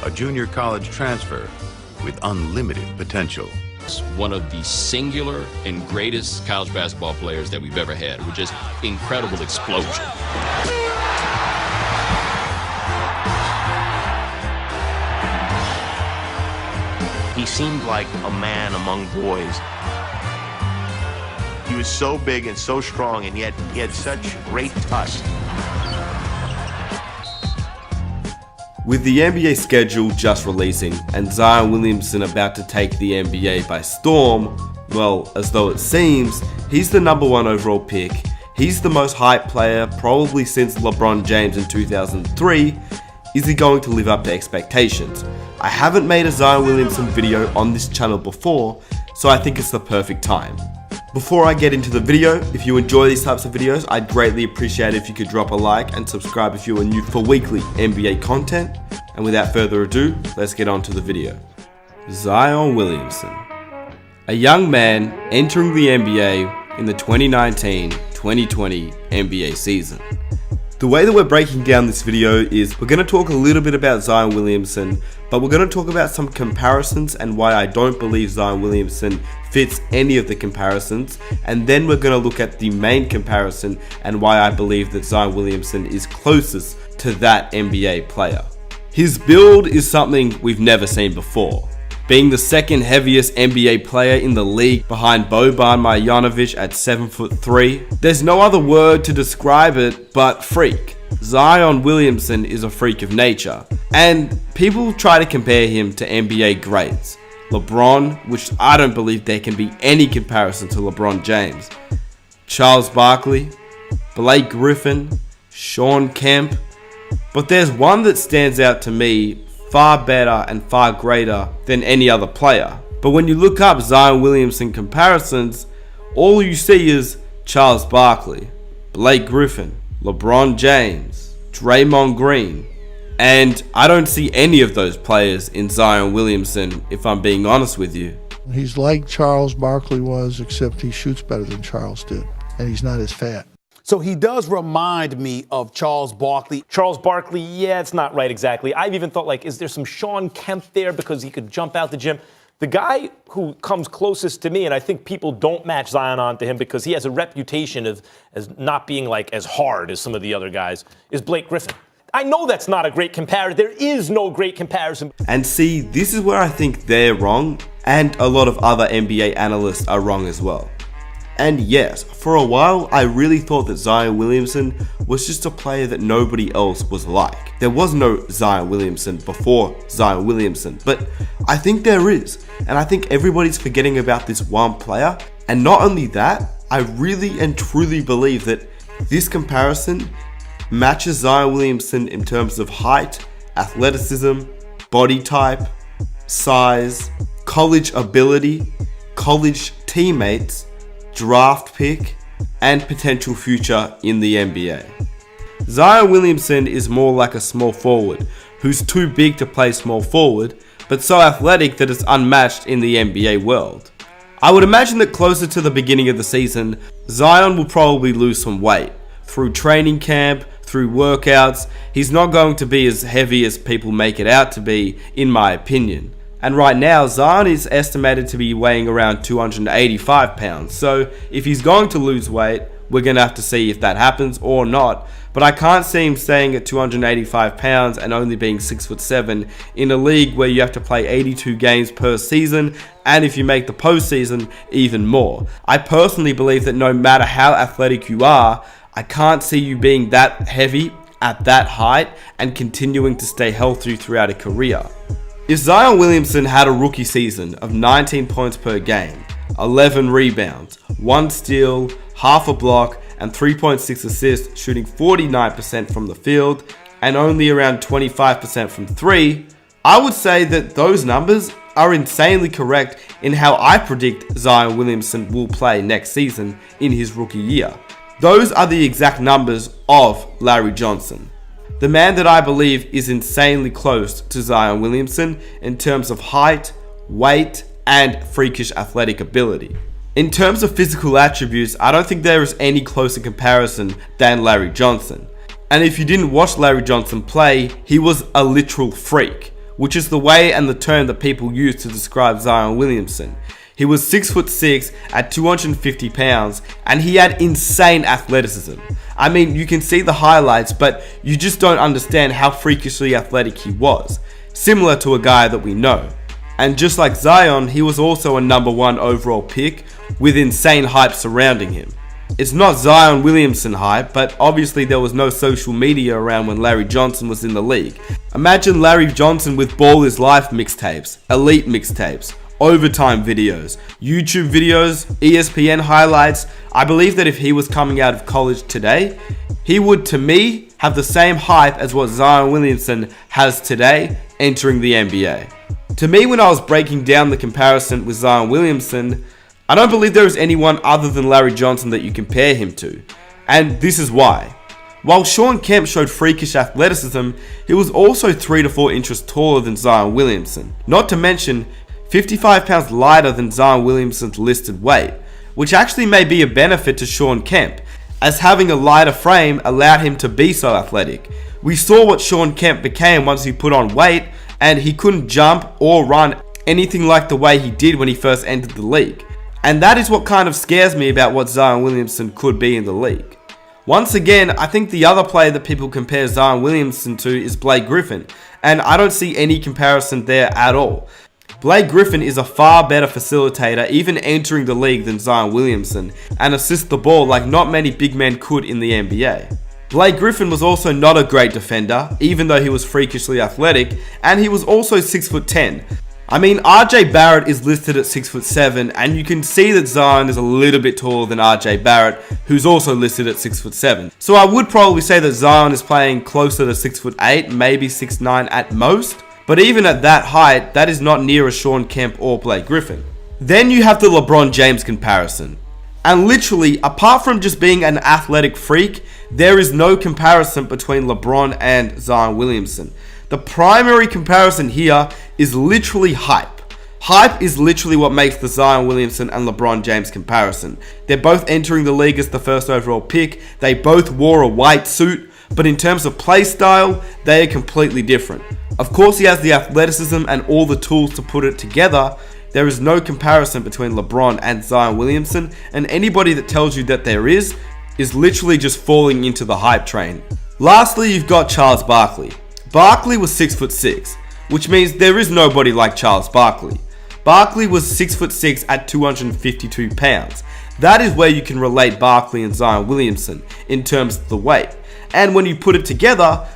a junior college transfer with unlimited potential. One of the singular and greatest college basketball players that we've ever had, with just incredible explosion. He seemed like a man among boys. He was so big and so strong, and yet he had such great touch. With the NBA schedule just releasing and Zion Williamson about to take the NBA by storm, well, as though it seems, he's the #1 overall pick, he's the most hyped player probably since LeBron James in 2003. Is he going to live up to expectations? I haven't made a Zion Williamson video on this channel before, so I think it's the perfect time. Before I get into the video, if you enjoy these types of videos, I'd greatly appreciate it if you could drop a like and subscribe if you are new for weekly NBA content. And without further ado, let's get on to the video. Zion Williamson, a young man entering the NBA in the 2019-2020 NBA season. The way that we're breaking down this video is we're going to talk a little bit about Zion Williamson, but we're going to talk about some comparisons and why I don't believe Zion Williamson fits any of the comparisons, and then we're going to look at the main comparison and why I believe that Zion Williamson is closest to that NBA player. His build is something we've never seen before. Being the second heaviest NBA player in the league behind Boban Marjanovic at 7'3", there's no other word to describe it but freak. Zion Williamson is a freak of nature, and people try to compare him to NBA greats. LeBron, which I don't believe there can be any comparison to LeBron James. Charles Barkley, Blake Griffin, Shawn Kemp, but there's one that stands out to me far better and far greater than any other player. But when you look up Zion Williamson comparisons, all you see is Charles Barkley, Blake Griffin, LeBron James, Draymond Green, and I don't see any of those players in Zion Williamson, if I'm being honest with you. He's like Charles Barkley was, except he shoots better than Charles did, and he's not as fat. So he does remind me of Charles Barkley. Charles Barkley, yeah, it's not right exactly. I've even thought, like, is there some Shawn Kemp there because he could jump out the gym? The guy who comes closest to me, and I think people don't match Zion onto him because he has a reputation of as not being like as hard as some of the other guys, is Blake Griffin. I know that's not a great comparison. There is no great comparison. And see, this is where I think they're wrong, and a lot of other NBA analysts are wrong as well. And yes, for a while, I really thought that Zion Williamson was just a player that nobody else was like. There was no Zion Williamson before Zion Williamson, but I think there is. And I think everybody's forgetting about this one player. And not only that, I really and truly believe that this comparison matches Zion Williamson in terms of height, athleticism, body type, size, college ability, college teammates, draft pick, and potential future in the NBA. Zion Williamson is more like a small forward who's too big to play small forward, but so athletic that it's unmatched in the NBA world. I would imagine that closer to the beginning of the season, Zion will probably lose some weight. Through training camp, through workouts, he's not going to be as heavy as people make it out to be, in my opinion. And right now, Zion is estimated to be weighing around 285 pounds. So if he's going to lose weight, we're going to have to see if that happens or not. But I can't see him staying at 285 pounds and only being 6'7" in a league where you have to play 82 games per season, and if you make the postseason, even more. I personally believe that no matter how athletic you are, I can't see you being that heavy at that height and continuing to stay healthy throughout a career. If Zion Williamson had a rookie season of 19 points per game, 11 rebounds, 1 steal, half a block, and 3.6 assists, shooting 49% from the field and only around 25% from 3, I would say that those numbers are insanely correct in how I predict Zion Williamson will play next season in his rookie year. Those are the exact numbers of Larry Johnson. The man that I believe is insanely close to Zion Williamson in terms of height, weight, and freakish athletic ability. In terms of physical attributes, I don't think there is any closer comparison than Larry Johnson. And if you didn't watch Larry Johnson play, he was a literal freak. which is the way and the term that people use to describe Zion Williamson. He was 6'6" at 250 pounds, and he had insane athleticism. I mean, you can see the highlights, but you just don't understand how freakishly athletic he was, similar to a guy that we know. And just like Zion, he was also a #1 overall pick with insane hype surrounding him. It's not Zion Williamson hype, but obviously there was no social media around when Larry Johnson was in the league. Imagine Larry Johnson with Ball is Life mixtapes, Elite mixtapes, overtime videos, YouTube videos, ESPN highlights. I believe that if he was coming out of college today, he would, to me, have the same hype as what Zion Williamson has today entering the NBA. To me, when I was breaking down the comparison with Zion Williamson, I don't believe there is anyone other than Larry Johnson that you compare him to. And this is why. While Shawn Kemp showed freakish athleticism, he was also 3 to 4 inches taller than Zion Williamson. Not to mention, 55 pounds lighter than Zion Williamson's listed weight, which actually may be a benefit to Shawn Kemp, as having a lighter frame allowed him to be so athletic. We saw what Shawn Kemp became once he put on weight, and he couldn't jump or run anything like the way he did when he first entered the league. And that is what kind of scares me about what Zion Williamson could be in the league. Once again, I think the other player that people compare Zion Williamson to is Blake Griffin, and I don't see any comparison there at all. Blake Griffin is a far better facilitator even entering the league than Zion Williamson, and assists the ball like not many big men could in the NBA. Blake Griffin was also not a great defender, even though he was freakishly athletic, and he was also 6'10". I mean, RJ Barrett is listed at 6'7", and you can see that Zion is a little bit taller than RJ Barrett, who's also listed at 6'7". So I would probably say that Zion is playing closer to 6'8", maybe 6'9" at most. But even at that height, that is not near a Shawn Kemp or Blake Griffin. Then you have the LeBron James comparison. And literally, apart from just being an athletic freak, there is no comparison between LeBron and Zion Williamson. The primary comparison here is literally hype. Hype is literally what makes the Zion Williamson and LeBron James comparison. They're both entering the league as the first overall pick. They both wore a white suit, but in terms of play style, they are completely different. Of course, he has the athleticism and all the tools to put it together. There is no comparison between LeBron and Zion Williamson, and anybody that tells you that there is literally just falling into the hype train. Lastly, you've got Charles Barkley. Barkley was 6'6", which means there is nobody like Charles Barkley. Barkley was 6'6" at 252 pounds. That is where you can relate Barkley and Zion Williamson in terms of the weight. And when you put it together,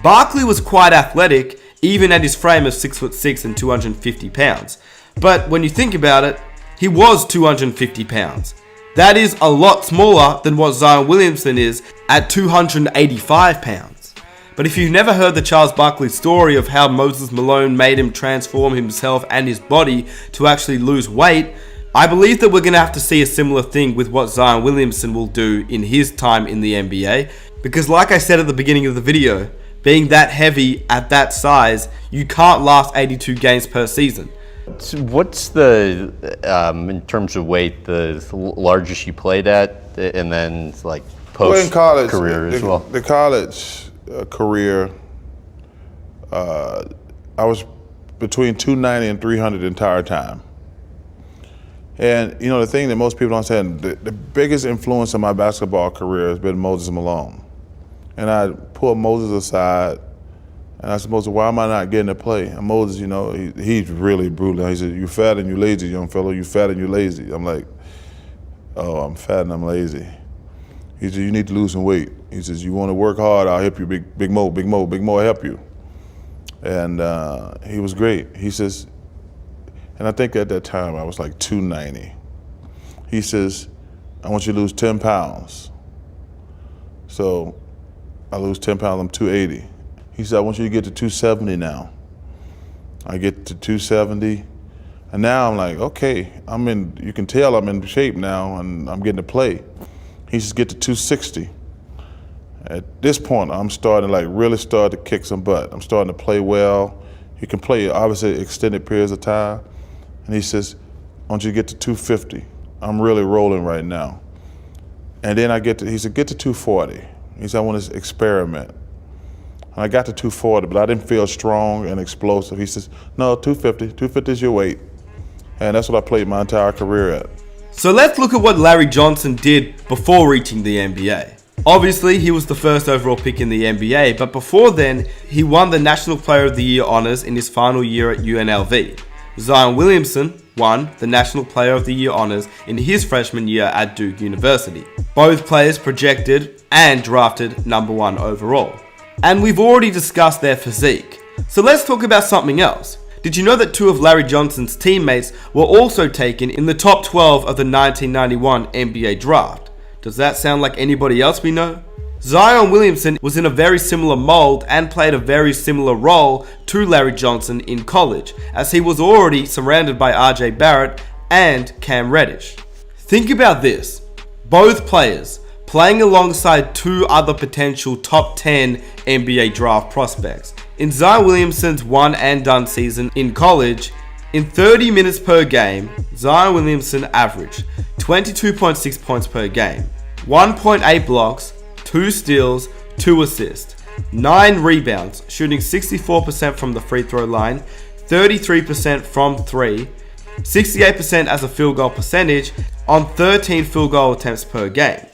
Barkley was quite athletic, even at his frame of 6'6" and 250 pounds. But when you think about it, he was 250 pounds. That is a lot smaller than what Zion Williamson is at 285 pounds. But if you've never heard the Charles Barkley story of how Moses Malone made him transform himself and his body to actually lose weight, I believe that we're going to have to see a similar thing with what Zion Williamson will do in his time in the NBA. Because like I said at the beginning of the video, being that heavy at that size, you can't last 82 games per season. What's the, in terms of weight, the largest you played at, and then like post career as well? The college career, I was between 290 and 300 the entire time. And you know, the thing that most people don't understand, the biggest influence in my basketball career has been Moses Malone. And I pulled Moses aside, and I said, Moses, why am I not getting to play? And Moses, you know, he's really brutal. He said, you fat and you lazy, young fellow. You fat and you lazy. I'm like, oh, I'm fat and I'm lazy. He said, you need to lose some weight. He says, you want to work hard, I'll help you, Big Mo, I'll help you. And he was great. He says, and I think at that time I was like 290. He says, I want you to lose 10 pounds. So I lose 10 pounds, I'm 280. He said, I want you to get to 270 now. I get to 270, and now I'm like, okay, you can tell I'm in shape now, and I'm getting to play. He says, get to 260. At this point, I'm starting to really start to kick some butt. I'm starting to play well. You can play, obviously, extended periods of time. And he says, I want you to get to 250. I'm really rolling right now. And then he said, get to 240. He said, I want to experiment. And I got to 240, but I didn't feel strong and explosive. He says, no, 250. 250 is your weight. And that's what I played my entire career at. So let's look at what Larry Johnson did before reaching the NBA. Obviously, he was the first overall pick in the NBA, but before then, he won the National Player of the Year honors in his final year at UNLV. Zion Williamson won the National Player of the Year honors in his freshman year at Duke University. Both players projected and drafted #1 overall. And we've already discussed their physique. So let's talk about something else. Did you know that 2 of Larry Johnson's teammates were also taken in the top 12 of the 1991 NBA draft? Does that sound like anybody else we know? Zion Williamson was in a very similar mold and played a very similar role to Larry Johnson in college, as he was already surrounded by RJ Barrett and Cam Reddish. Think about this. Both players playing alongside 2 other potential top 10 NBA draft prospects. In Zion Williamson's one and done season in college, in 30 minutes per game, Zion Williamson averaged 22.6 points per game, 1.8 blocks, 2 steals, 2 assists, 9 rebounds, shooting 64% from the free throw line, 33% from 3, 68% as a field goal percentage on 13 field goal attempts per game.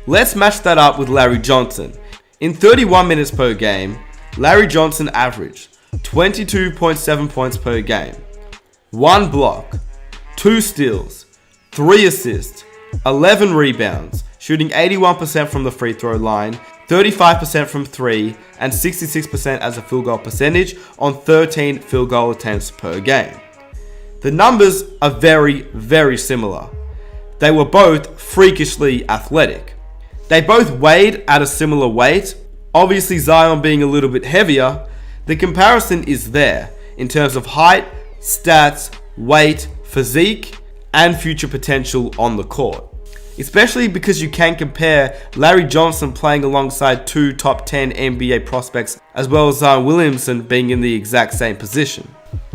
Let's match that up with Larry Johnson. In 31 minutes per game, Larry Johnson averaged 22.7 points per game, 1 block, 2 steals, 3 assists, 11 rebounds, shooting 81% from the free throw line, 35% from 3, and 66% as a field goal percentage on 13 field goal attempts per game. The numbers are very, very similar. They were both freakishly athletic. They both weighed at a similar weight. Obviously, Zion being a little bit heavier, the comparison is there in terms of height, stats, weight, physique, and future potential on the court. Especially because you can compare Larry Johnson playing alongside 2 top 10 NBA prospects, as well as Zion Williamson being in the exact same position.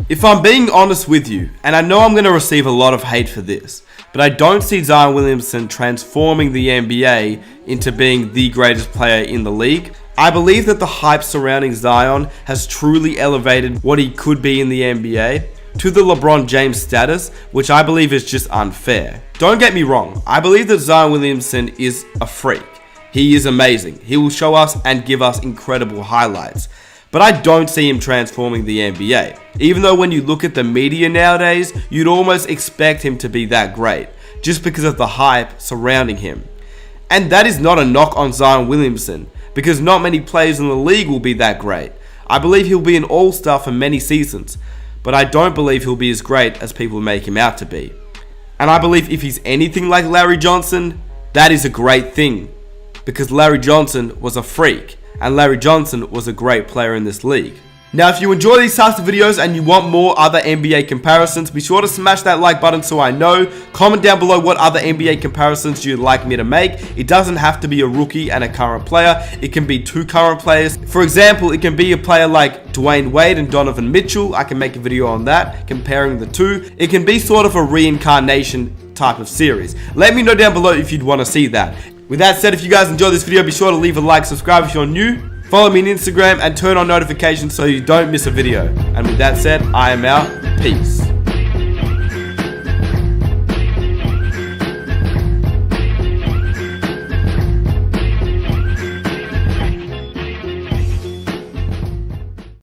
If I'm being honest with you, and I know I'm going to receive a lot of hate for this, but I don't see Zion Williamson transforming the NBA into being the greatest player in the league. I believe that the hype surrounding Zion has truly elevated what he could be in the NBA to the LeBron James status, which I believe is just unfair. Don't get me wrong, I believe that Zion Williamson is a freak. He is amazing. He will show us and give us incredible highlights. But I don't see him transforming the NBA. Even though when you look at the media nowadays, you'd almost expect him to be that great, just because of the hype surrounding him. And that is not a knock on Zion Williamson, because not many players in the league will be that great. I believe he'll be an all-star for many seasons, but I don't believe he'll be as great as people make him out to be. And I believe if he's anything like Larry Johnson, that is a great thing, because Larry Johnson was a freak, and Larry Johnson was a great player in this league. Now, if you enjoy these types of videos and you want more other NBA comparisons, be sure to smash that like button so I know. Comment down below what other NBA comparisons you'd like me to make. It doesn't have to be a rookie and a current player. It can be 2 current players. For example, it can be a player like Dwayne Wade and Donovan Mitchell. I can make a video on that, comparing the 2. It can be sort of a reincarnation type of series. Let me know down below if you'd want to see that. With that said, if you guys enjoyed this video, be sure to leave a like, subscribe if you're new, follow me on Instagram, and turn on notifications so you don't miss a video. And with that said, I am out. Peace.